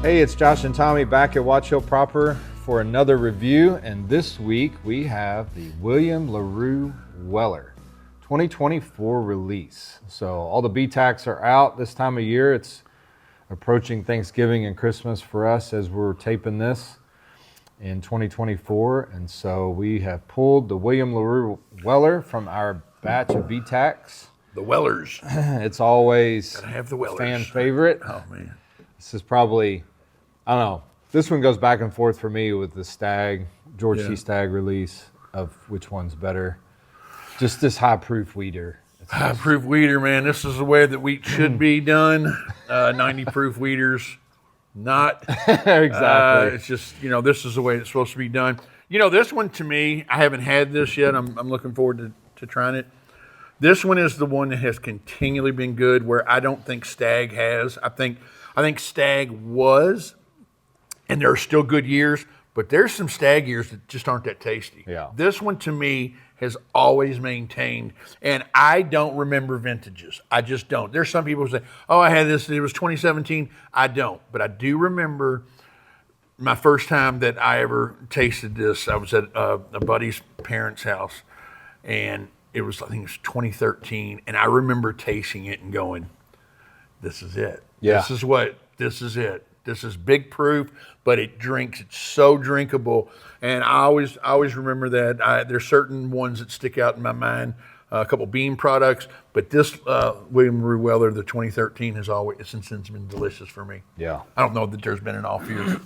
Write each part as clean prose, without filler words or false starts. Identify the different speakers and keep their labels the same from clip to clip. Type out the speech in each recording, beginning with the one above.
Speaker 1: Hey, it's Josh and Tommy back at Watch Hill Proper for another review, and this week we have the William Larue Weller 2024 release. So all the BTACs are out this time of year. It's approaching Thanksgiving and Christmas for us as we're taping this in 2024, and so we have pulled the William Larue Weller from our batch of BTACs.
Speaker 2: The Wellers.
Speaker 1: It's always
Speaker 2: Gotta have the Wellers.
Speaker 1: Fan favorite.
Speaker 2: Oh, man.
Speaker 1: This is probably, I don't know, this one goes back and forth for me with the Stag, George T. Stag release of which one's better. Just this high-proof weeder.
Speaker 2: High-proof weeder, man. This is the way that wheat should be done. 90-proof weeders, not.
Speaker 1: Exactly.
Speaker 2: It's just, this is the way it's supposed to be done. This one to me, I haven't had this yet. I'm looking forward to trying it. This one is the one that has continually been good, where I don't think Stag has. I think Stag was, and there are still good years, but there's some Stag years that just aren't that tasty.
Speaker 1: Yeah.
Speaker 2: This one to me has always maintained, and I don't remember vintages. I just don't. There's some people who say, oh, I had this, it was 2017. I don't, but I do remember my first time that I ever tasted this. I was at a buddy's parents' house, and I think it was 2013, and I remember tasting it and going, this is it.
Speaker 1: Yeah.
Speaker 2: This is it. This is big proof, but it's so drinkable. And I always remember that. There's certain ones that stick out in my mind, a couple bean products, but this William Larue Weller, the 2013, has always since been delicious for me.
Speaker 1: Yeah.
Speaker 2: I don't know that there's been an off year.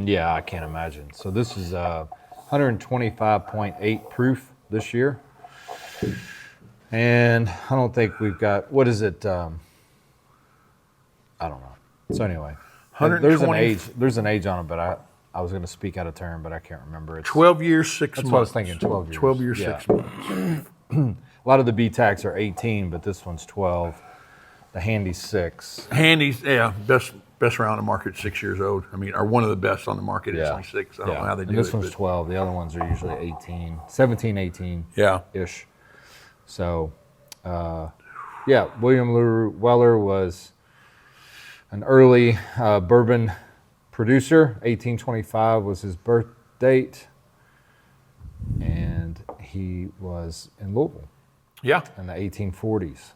Speaker 1: Yeah, I can't imagine. So this is 125.8 proof this year. And I don't think we've got, what is it? I don't know. So anyway, there's an age on it, but I was going to speak out of turn, but I can't remember. It's
Speaker 2: 12 years, 6 months.
Speaker 1: That's what I was thinking, 12 years.
Speaker 2: 12 years, 6 months.
Speaker 1: A lot of the BTACs are 18, but this one's 12. The Handy's 6.
Speaker 2: Handy's, best round on the market, 6 years old. I mean, or one of the best on the market is only 6. I don't know how they do it.
Speaker 1: And this one's 12. The other ones are usually 18, 17, 18-ish.
Speaker 2: Yeah.
Speaker 1: So, William Larue Weller was an early bourbon producer. 1825 was his birth date, and he was in Louisville.
Speaker 2: Yeah.
Speaker 1: In the 1840s.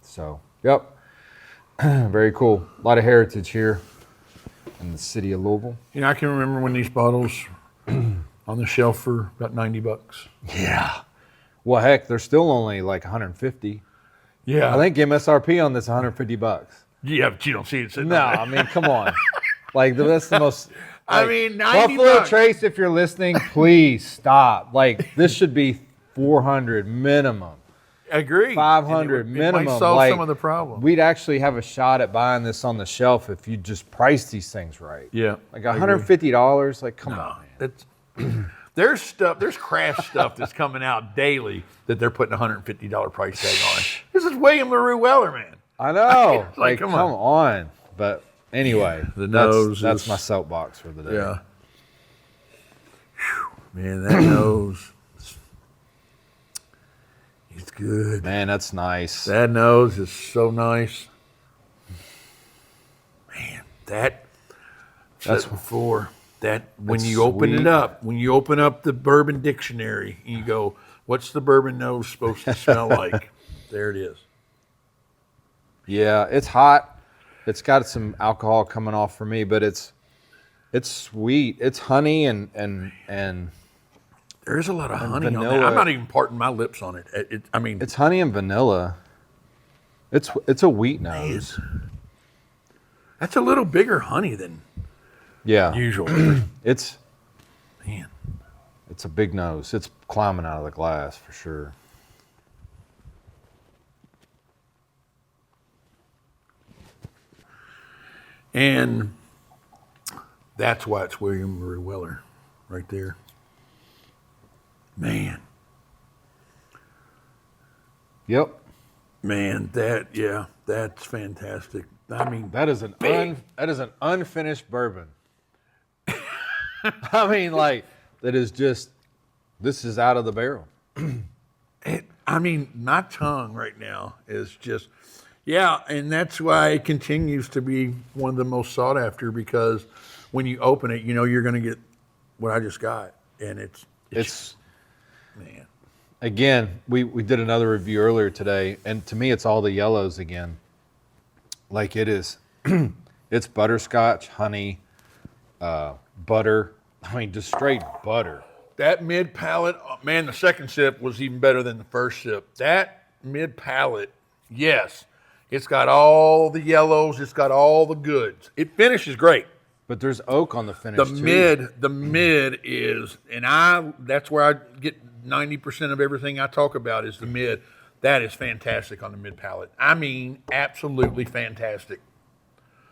Speaker 1: So, very cool. A lot of heritage here in the city of Louisville.
Speaker 2: I can remember when these bottles on the shelf for about $90.
Speaker 1: Yeah. Well, heck, they're still only like 150.
Speaker 2: Yeah.
Speaker 1: I think MSRP on this $150.
Speaker 2: Yeah, but you don't see it sitting
Speaker 1: No,
Speaker 2: on
Speaker 1: I mean, come on. Like, that's the most.
Speaker 2: I mean, $90.
Speaker 1: Buffalo Trace, if you're listening, please stop. Like, this should be 400 minimum.
Speaker 2: Agree.
Speaker 1: 500
Speaker 2: it
Speaker 1: minimum.
Speaker 2: might solve
Speaker 1: like,
Speaker 2: some of the problem.
Speaker 1: We'd actually have a shot at buying this on the shelf if you just price these things right.
Speaker 2: Yeah.
Speaker 1: Like $150. Like, come on, man.
Speaker 2: There's craft stuff that's coming out daily that they're putting a $150 price tag on. This is William Larue Weller, man.
Speaker 1: I know.
Speaker 2: Like,
Speaker 1: come on. But anyway,
Speaker 2: the nose
Speaker 1: that's my soapbox for the day.
Speaker 2: Yeah. Whew, man, that nose. It's good.
Speaker 1: Man, that's nice.
Speaker 2: That nose is so nice. Man, that's before. That when you open it up, when you open up the bourbon dictionary, and you go, what's the bourbon nose supposed to smell like? There it is.
Speaker 1: Yeah, it's hot. It's got some alcohol coming off for me, but it's sweet. It's honey and
Speaker 2: there is a lot of honey
Speaker 1: vanilla.
Speaker 2: on that. I'm not even parting my lips on it.
Speaker 1: It's honey and vanilla. It's a wheat nose.
Speaker 2: Man, that's a little bigger honey than usual.
Speaker 1: It's a big nose. It's climbing out of the glass for sure.
Speaker 2: And that's why it's William Larue Weller right there. Man.
Speaker 1: Yep.
Speaker 2: Man, that's fantastic. I mean,
Speaker 1: that is an unfinished bourbon. I mean, like, that is just, this is out of the barrel.
Speaker 2: My tongue right now is just, Yeah, and that's why it continues to be one of the most sought after, because when you open it, you know you're going to get what I just got, and it's man.
Speaker 1: Again, we did another review earlier today, and to me, it's all the yellows again. Like it is, it's butterscotch, honey, butter. I mean, just straight butter.
Speaker 2: That mid palate, man, the second sip was even better than the first sip. That mid palate, yes, it's got all the yellows, it's got all the goods. It finishes great.
Speaker 1: But there's oak on the finish
Speaker 2: The mid is, and that's where I get 90% of everything I talk about is the mid. That is fantastic on the mid palate. I mean, absolutely fantastic.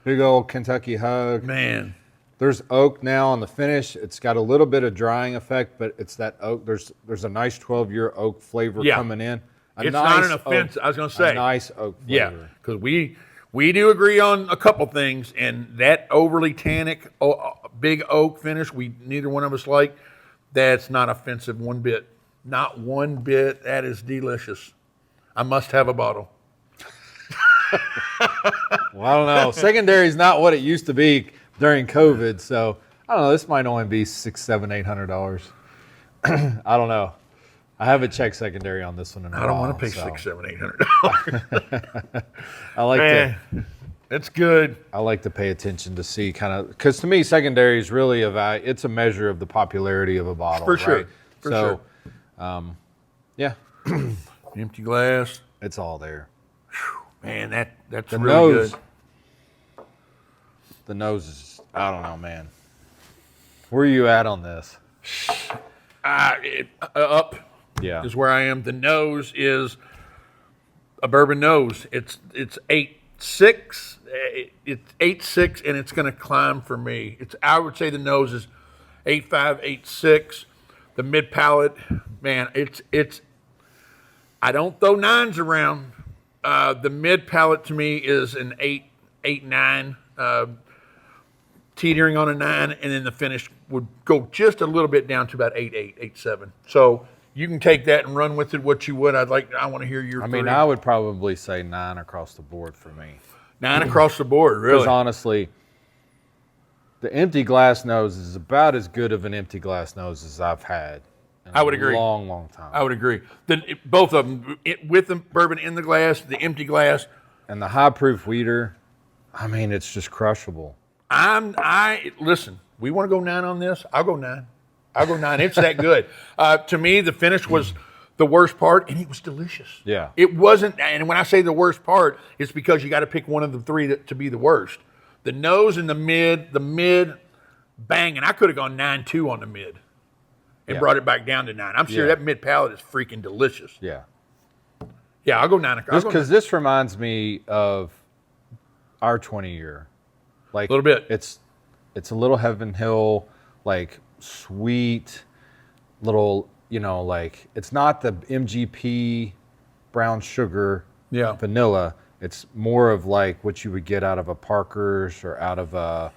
Speaker 1: Big old Kentucky hug.
Speaker 2: Man.
Speaker 1: There's oak now on the finish. It's got a little bit of drying effect, but it's that oak. There's a nice 12-year oak flavor coming in.
Speaker 2: It's not an offense. I was going to say.
Speaker 1: A nice oak flavor.
Speaker 2: Yeah, because we do agree on a couple things, and that overly tannic, big oak finish, neither one of us like. That's not offensive one bit. Not one bit. That is delicious. I must have a bottle.
Speaker 1: Well, I don't know. Secondary is not what it used to be during COVID, so I don't know. This might only be $600, $700, $800. I don't know. I haven't checked secondary on this one in a while.
Speaker 2: I don't want to pay $600, $700, $800.
Speaker 1: I like to.
Speaker 2: It's good.
Speaker 1: I like to pay attention to see kind of, because to me secondary is really it's a measure of the popularity of a bottle.
Speaker 2: For sure.
Speaker 1: Right?
Speaker 2: For sure.
Speaker 1: Yeah.
Speaker 2: Empty glass.
Speaker 1: It's all there.
Speaker 2: Man, that's
Speaker 1: the
Speaker 2: really
Speaker 1: nose,
Speaker 2: good.
Speaker 1: The nose is, I don't know, man. Where are you at on this?
Speaker 2: Up.
Speaker 1: Yeah.
Speaker 2: Is where I am. The nose is a bourbon nose. It's 8.6. It's 8.6, and it's going to climb for me. I would say the nose is 8.5, 8.6. The mid palate, man, it's. I don't throw nines around. The mid palate to me is an 8, 9, teetering on a 9, and then the finish would go just a little bit down to about 8.8, 8.7. So you can take that and run with it what you would. I want to hear your.
Speaker 1: I mean, I would probably say 9 across the board for me.
Speaker 2: 9 across the board, really.
Speaker 1: Because honestly, the empty glass nose is about as good of an empty glass nose as I've had.
Speaker 2: I would agree.
Speaker 1: Long time.
Speaker 2: I would agree. Both of them, with the bourbon in the glass, the empty glass,
Speaker 1: and the high proof weeder. I mean, it's just crushable.
Speaker 2: Listen. We want to go 9 on this. I'll go 9. It's that good. To me, the finish was the worst part, and it was delicious.
Speaker 1: Yeah.
Speaker 2: It wasn't, and when I say the worst part, it's because you got to pick one of the three to be the worst. The nose and the mid, bang, and I could have gone 9.2 on the mid. And brought it back down to 9. I'm sure that mid palate is freaking delicious.
Speaker 1: Yeah.
Speaker 2: Yeah, I'll go 9.
Speaker 1: Because this reminds me of our 20-year. Like
Speaker 2: a little bit.
Speaker 1: It's a little Heaven Hill, like sweet, little, like it's not the MGP brown sugar vanilla. It's more of like what you would get out of a Parker's or out of a,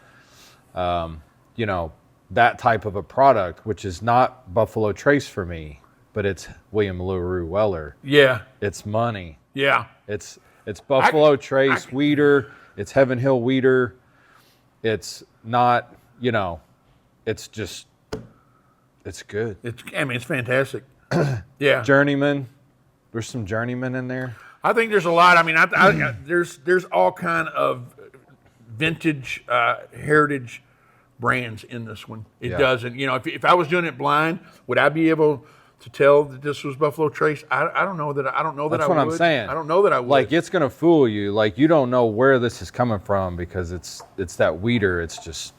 Speaker 1: that type of a product, which is not Buffalo Trace for me, but it's William Larue Weller.
Speaker 2: Yeah.
Speaker 1: It's money.
Speaker 2: Yeah.
Speaker 1: It's Buffalo Trace weeder. It's Heaven Hill weeder. It's not, it's just, it's good.
Speaker 2: It's fantastic. Yeah.
Speaker 1: Journeyman. There's some Journeyman in there.
Speaker 2: I think there's a lot. I mean, there's all kind of vintage, heritage brands in this one. It doesn't, if I was doing it blind, would I be able to tell that this was Buffalo Trace? I don't know that. I don't know that.
Speaker 1: That's
Speaker 2: I
Speaker 1: what
Speaker 2: would.
Speaker 1: I'm saying.
Speaker 2: I don't know that I would.
Speaker 1: Like it's gonna fool you. Like you don't know where this is coming from because it's that weeder. It's just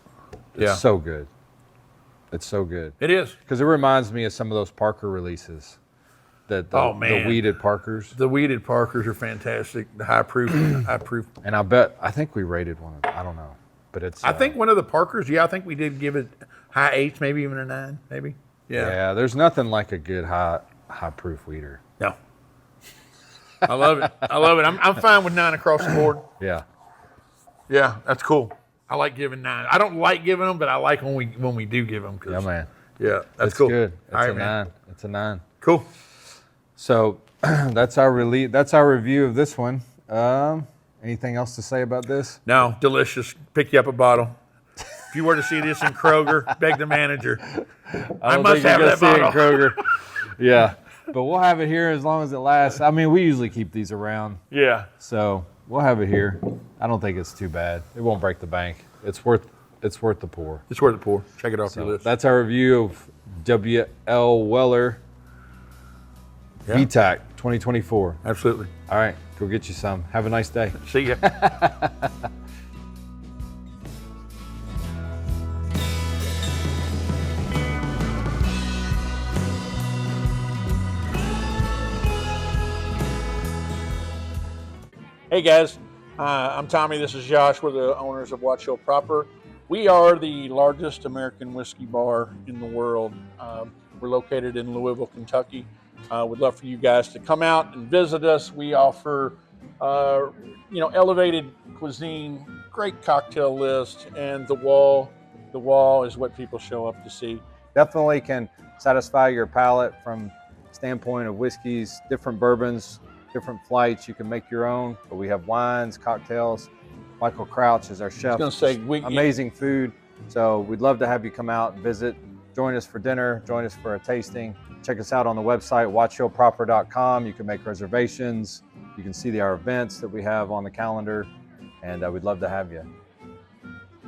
Speaker 1: so good. It's so good.
Speaker 2: It is
Speaker 1: because it reminds me of some of those Parker releases. The weeded Parkers.
Speaker 2: The weeded Parkers are fantastic. The high proof.
Speaker 1: And I think we rated one of them. I don't know. But it's.
Speaker 2: I think one of the Parkers. Yeah, I think we did give it high 8s, maybe even a 9, maybe. Yeah.
Speaker 1: Yeah. There's nothing like a good high proof weeder.
Speaker 2: No. I love it. I'm fine with 9 across the board.
Speaker 1: Yeah.
Speaker 2: Yeah, that's cool. I like giving 9. I don't like giving them, but I like when we do give them.
Speaker 1: Yeah, man.
Speaker 2: Yeah, that's
Speaker 1: it's
Speaker 2: cool.
Speaker 1: Good. It's
Speaker 2: All right,
Speaker 1: a
Speaker 2: man.
Speaker 1: 9. It's a 9.
Speaker 2: Cool.
Speaker 1: So that's our review of this one. Anything else to say about this?
Speaker 2: No, delicious. Pick you up a bottle. If you were to see this in Kroger, beg the manager. I must have that bottle.
Speaker 1: Kroger. Yeah, but we'll have it here as long as it lasts. I mean, we usually keep these around.
Speaker 2: Yeah.
Speaker 1: So we'll have it here. I don't think it's too bad. It won't break the bank. It's worth the pour.
Speaker 2: It's worth the pour. Check it off your list.
Speaker 1: That's our review of W.L. Weller VTAC 2024.
Speaker 2: Absolutely.
Speaker 1: All right, go get you some. Have a nice day.
Speaker 2: See ya. Hey guys, I'm Tommy. This is Josh. We're the owners of Watch Hill Proper. We are the largest American whiskey bar in the world. We're located in Louisville, Kentucky. We'd love for you guys to come out and visit us. We offer, elevated cuisine, great cocktail list, and the wall is what people show up to see.
Speaker 1: Definitely can satisfy your palate from standpoint of whiskeys, different bourbons, different flights. You can make your own, but we have wines, cocktails. Michael Crouch is our chef.
Speaker 2: I was going to say,
Speaker 1: amazing food. So we'd love to have you come out and visit. Join us for dinner. Join us for a tasting. Check us out on the website, watchhillproper.com. You can make reservations. You can see our events that we have on the calendar, and we'd love to have you.